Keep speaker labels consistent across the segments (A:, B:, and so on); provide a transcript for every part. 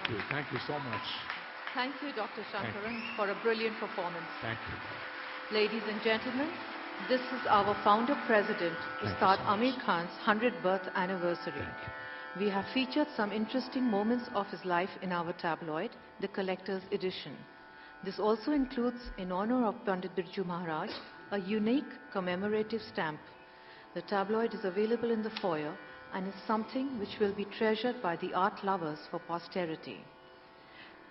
A: Thank you. Thank you so much.
B: Thank you, Dr. Shankaran, for a brilliant performance.
A: Thank you.
B: Ladies and gentlemen, this is our founder president, Ustad Amir Khan's 100th birth anniversary. We have featured some interesting moments of his life in our tabloid, The Collector's Edition. This also includes, in honor of Pandit Birju Maharaj, a unique commemorative stamp. The tabloid is available in the foyer and is something which will be treasured by the art lovers for posterity.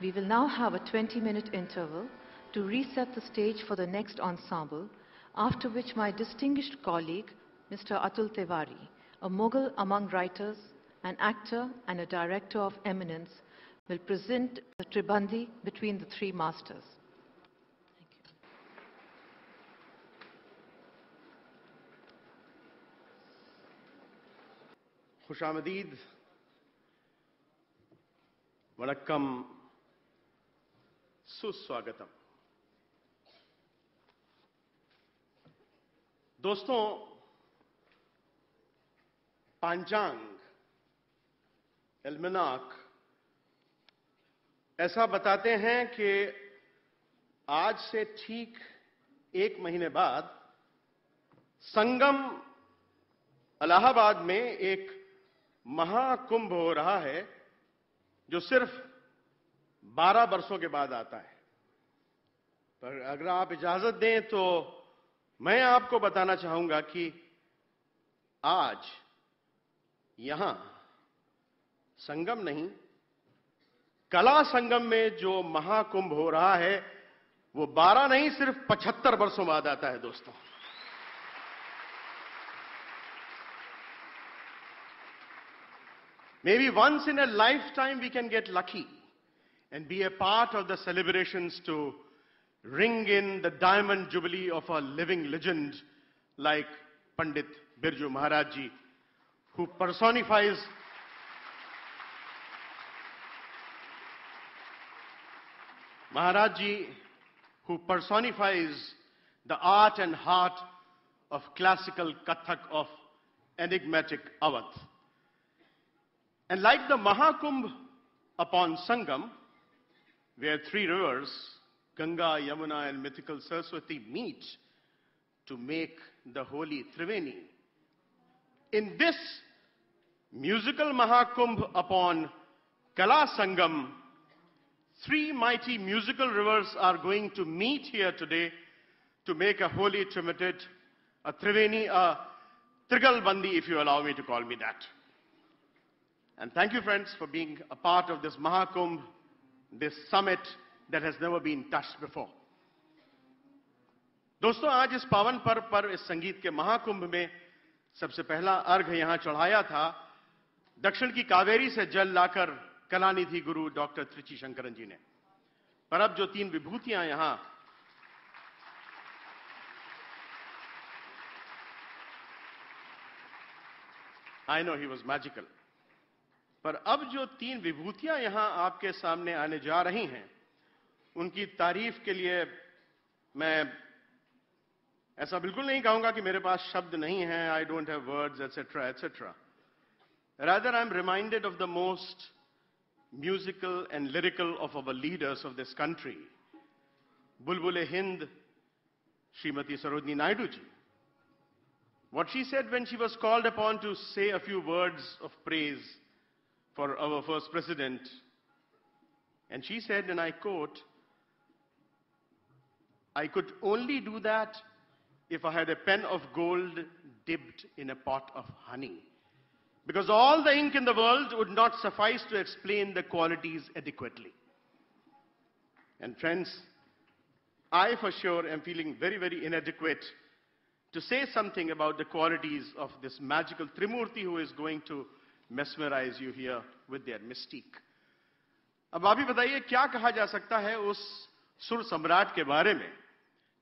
B: We will now have a 20-minute interval to reset the stage for the next ensemble, after which my distinguished colleague, Mr. Atul Tiwari, a Mughal among writers, an actor and a director of eminence, will present the Tribandi between the three masters. Thank you.
C: खुशामदीद, वणक्कम, सुस्वागतम। दोस्तों, पांचांग, एल्मनाक ऐसा बताते हैं कि आज से ठीक 1 महीने बाद संगम इलाहाबाद में एक महाकुंभ हो रहा है, जो सिर्फ 12 वर्षों के बाद आता है। पर अगर आप इजाजत दें तो मैं आपको बताना चाहूंगा कि आज यहां संगम नहीं, कला संगम में जो महाकुंभ हो रहा है, वो 12 नहीं, सिर्फ 75 वर्षों बाद आता है। दोस्तों, maybe once in a lifetime we can get lucky and be a part of the celebrations to ring in the diamond jubilee of a living legend like Pandit Birju Maharaj ji, who personifies the art and heart of classical Kathak of enigmatic Awadh. And like the Mahakumbh upon Sangam, where 3 rivers, Ganga, Yamuna and mythical Saraswati, meet to make the holy Triveni, in this musical Mahakumbh upon Kala Sangam, 3 mighty musical rivers are going to meet here today to make a holy triumvirate, a Triveni, a Trigalbandi, if you allow me to call me that. And thank you, friends, for being a part of this Mahakumbh, this summit that has never been touched before. दोस्तों, आज इस पावन पर्व पर इस संगीत के महाकुंभ में सबसे पहला अर्घ यहां चढ़ाया था दक्षिण की कावेरी से जल लाकर कलानिधि गुरु डॉक्टर त्रिची शंकरन जी ने। पर अब जो 3 विभूतियां यहां I know he was magical. पर अब जो 3 विभूतियां यहां आपके सामने आने जा रही हैं, उनकी तारीफ के लिए मैं ऐसा बिल्कुल नहीं कहूंगा कि मेरे पास शब्द नहीं हैं, I don't have words, etc., etc. Rather, I'm reminded of the most musical and lyrical of our leaders of this country, Bulbul-e-Hind, Srimati Sarojini Naidu ji. What she said when she was called upon to say a few words of praise for our first president, and she said, and I quote, "I could only do that if I had a pen of gold dipped in a pot of honey, because all the ink in the world would not suffice to explain the qualities adequately." And friends, I for sure am feeling very, very inadequate to say something about the qualities of this magical Trimurti who is going to mesmerize you here with their mystique. अब आप ही बताइए, क्या कहा जा सकता है उस सुर सम्राट के बारे में,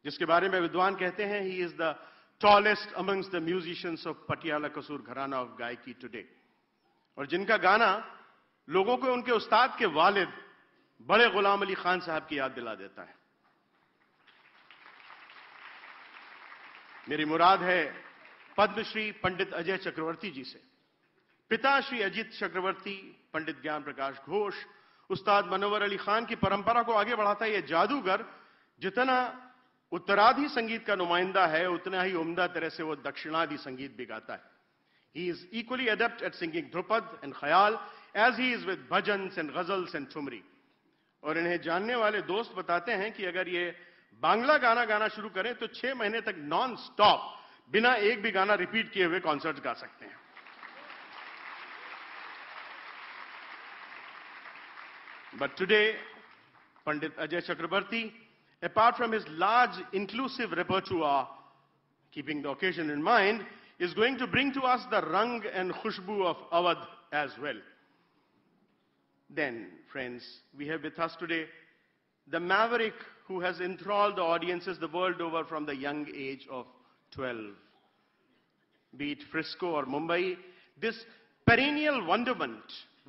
C: जिसके बारे में विद्वान कहते हैं he is the tallest amongst the musicians of Patiala Kasur Gharana of Gaiki today, और जिनका गाना लोगों को उनके उस्ताद के वालिद बड़े गुलाम अली खान साहब की याद दिला देता है। मेरी मुराद है पद्मश्री पंडित अजय चक्रवर्ती जी से। पिता श्री अजित चक्रवर्ती, पंडित ज्ञान प्रकाश घोष, उस्ताद मनोवर अली खान की परंपरा को आगे बढ़ाता है ये जादूगर जितना उत्तराधि संगीत का नुमाइंदा है, उतना ही उम्दा तरह से वो दक्षिणाधि संगीत भी गाता है. He is equally adept at singing Dhrupad and ख्याल as he is with bhajans and ghazals and thumri. और इन्हें जानने वाले दोस्त बताते हैं कि अगर ये बांग्ला गाना गाना शुरू करें तो 6 महीने तक नॉन स्टॉप बिना एक भी गाना रिपीट किए हुए कॉन्सर्ट गा सकते हैं. But today, Pandit Ajay Chakrabarti, apart from his large inclusive repertoire, keeping the occasion in mind, is going to bring to us the rang and khushbu of Awadh as well. Then, friends, we have with us today the maverick who has enthralled the audiences the world over from the young age of 12. Be it Frisco or Mumbai, this perennial wonderment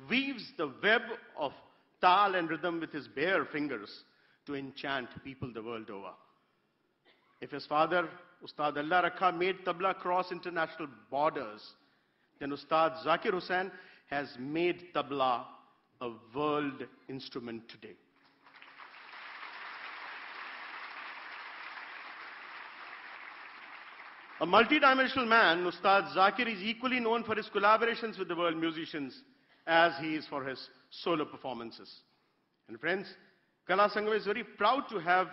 C: weaves the web of tal and rhythm with his bare fingers to enchant people the world over. If his father, Ustad Allah Rakha, made tabla cross international borders, then Ustad Zakir Hussain has made tabla a world instrument today. A multidimensional man, Ustad Zakir is equally known for his collaborations with the world musicians as he is for his solo performances. And friends, Kala Sangam is very proud to have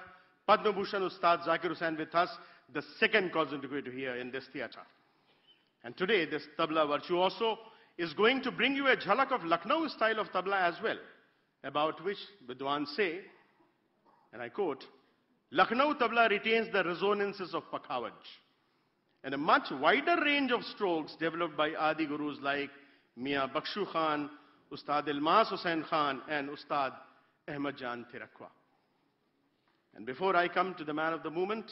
C: Padma Bhushan Ustad Zakir Hussain with us, the second conservator here in this theatre. And today, this tabla virtuoso is going to bring you a jhalak of Lucknow style of tabla as well, about which Vidwans say, and I quote, Lucknow tabla retains the resonances of Pakhawaj and a much wider range of strokes developed by Adi Gurus like Mian Bakshu Khan, Ustad Ilmas Hussain Khan and Ustad Ahmad Jan Thirakwa. And before I come to the man of the moment,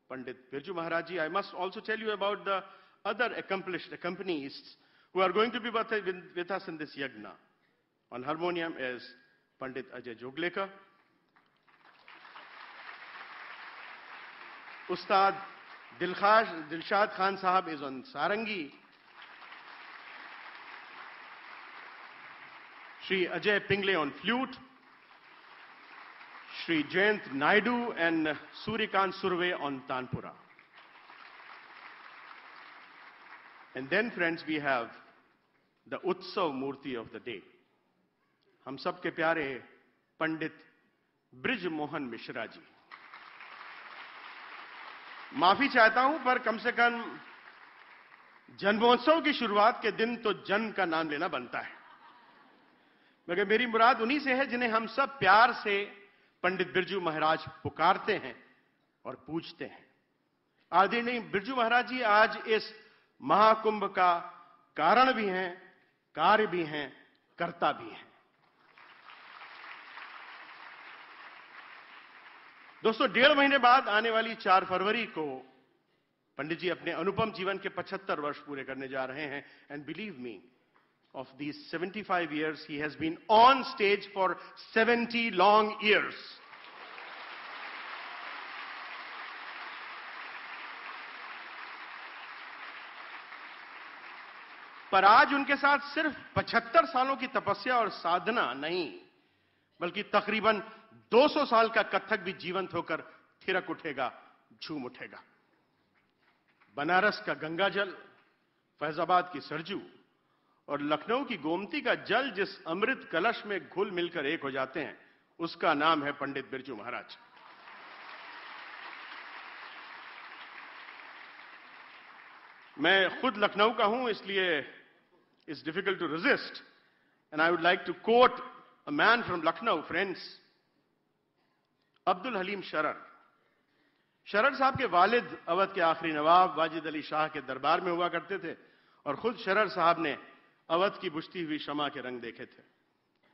C: Pandit Birju Maharaj Ji, I must also tell you about the other accomplished accompanists who are going to be with us in this yagna. On harmonium is Pandit Ajay Joglekar, Ustad Dilshad Khan Sahab is on sarangi, Shri Ajay Pingle on flute, Shri Jayant Naidu and Suryakant Surve on Tanpura. And then, friends, we have the Utsav Murti of the day. हम सब के प्यारे पंडित bridge Mohan Mishra ji. माफी चाहता हूं पर कम से कम जन्मोत्सव की शुरुआत के दिन तो जन्म का नाम लेना बनता है. मगर मेरी मुराद उन्हीं से है जिन्हें हम सब प्यार से पंडित बिरजू महाराज पुकारते हैं और पूजते हैं. आदरणीय बिरजू महाराज जी आज इस महाकुंभ का कारण भी हैं, कार्य भी हैं, कर्ता भी हैं. दोस्तों, 1.5 महीने बाद आने वाली 4 फरवरी को पंडित जी अपने अनुपम जीवन के 75 वर्ष पूरे करने जा रहे हैं. And believe me, of these 75 years, he has been on stage for 70 long years. पर आज उनके साथ सिर्फ 75 सालों की तपस्या और साधना नहीं, बल्कि तकरीबन 200 साल का कथक भी जीवंत होकर थिरक उठेगा, झूम उठेगा. बनारस का गंगाजल, फैजाबाद की सरजू और लखनऊ की गोमती का जल जिस अमृत कलश में घुल मिलकर एक हो जाते हैं, उसका नाम है पंडित बिरजू महाराज. मैं खुद लखनऊ का हूं, इसलिए it's difficult to resist, and I would like to quote a man from Lucknow, friends, Abdul Halim Sharar. Sharar साहब के वालिद अवध के आखिरी नवाब वाजिद अली शाह के दरबार में हुआ करते थे और खुद शरर साहब ने अवध की बुझती हुई शमा के रंग देखे थे.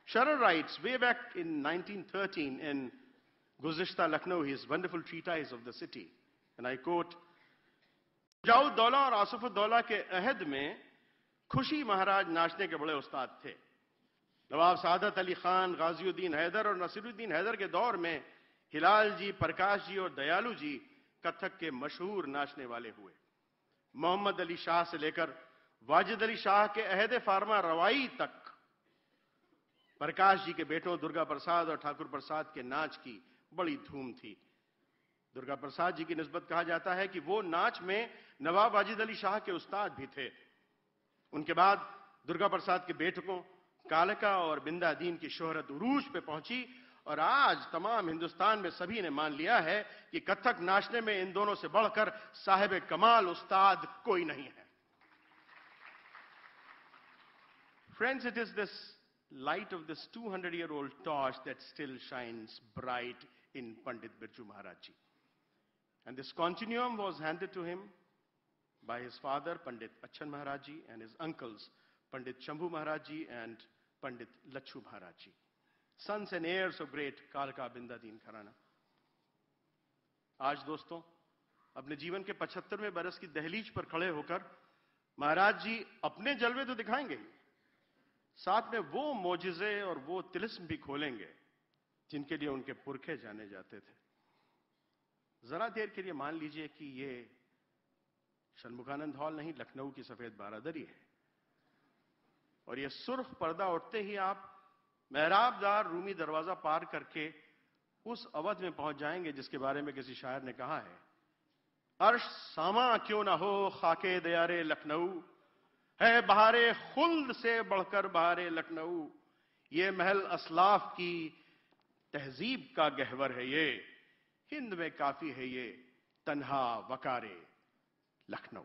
C: Sharar writes way back in 1913 in Guzishta Lucknow, his wonderful treatise of the city, and I quote, जाउद Daula और आसफ दौला के अहद में खुशी महाराज नाचने के बड़े उस्ताद थे. नवाब सादत अली खान, गाजिउद्दीन हैदर और नसीरुद्दीन हैदर के दौर में हिलाल जी, प्रकाश जी और दयालु जी कथक के मशहूर नाचने वाले हुए. मोहम्मद अली शाह से लेकर वाजिद अली शाह के अहद फार्मा रवाई तक प्रकाश जी के बेटों दुर्गा प्रसाद और ठाकुर प्रसाद के नाच की बड़ी धूम थी। दुर्गा प्रसाद जी की निस्बत कहा जाता है कि वो नाच में नवाब वाजिद अली शाह के उस्ताद भी थे। उनके बाद दुर्गा प्रसाद के बेटों कालका और बिंदादीन की शोहरत उरूज पे पहुंची और आज तमाम हिंदुस्तान में सभी ने मान लिया है कि कथक नाचने में इन दोनों से बढ़कर साहिब कमाल उस्ताद कोई नहीं है। Friends, it is this light of this 200-year-old torch that still shines bright in Pandit Birju Maharaj Ji. And this continuum was handed to him by his father, Pandit Achan Maharaj Ji, and his uncles, Pandit Shambhu Maharaj Ji and Pandit Lachu Maharaj Ji, sons and heirs of great Kalka Bindadeen Kharana. आज दोस्तों, अपने जीवन के 75वें बरस की दहलीज पर खड़े होकर महाराज जी अपने जलवे तो दिखाएंगे ही, साथ में वो मोजिजे और वो तिलिस्म भी खोलेंगे जिनके लिए उनके पुरखे जाने जाते थे। जरा देर के लिए मान लीजिए कि ये षणमुखानंद हॉल नहीं, लखनऊ की सफेद बारादरी है, और ये सुर्ख पर्दा उठते ही आप मेहराबदार रूमी दरवाजा पार करके उस अवध में पहुंच जाएंगे जिसके बारे में किसी शायर ने कहा है, अर्श सामा क्यों ना हो खाके दयारे लखनऊ, है बहारे खुल्द से बढ़कर बहारे लखनऊ, ये महल असलाफ की तहजीब का गहवर है, ये हिंद में काफी है ये तन्हा वकारे लखनऊ।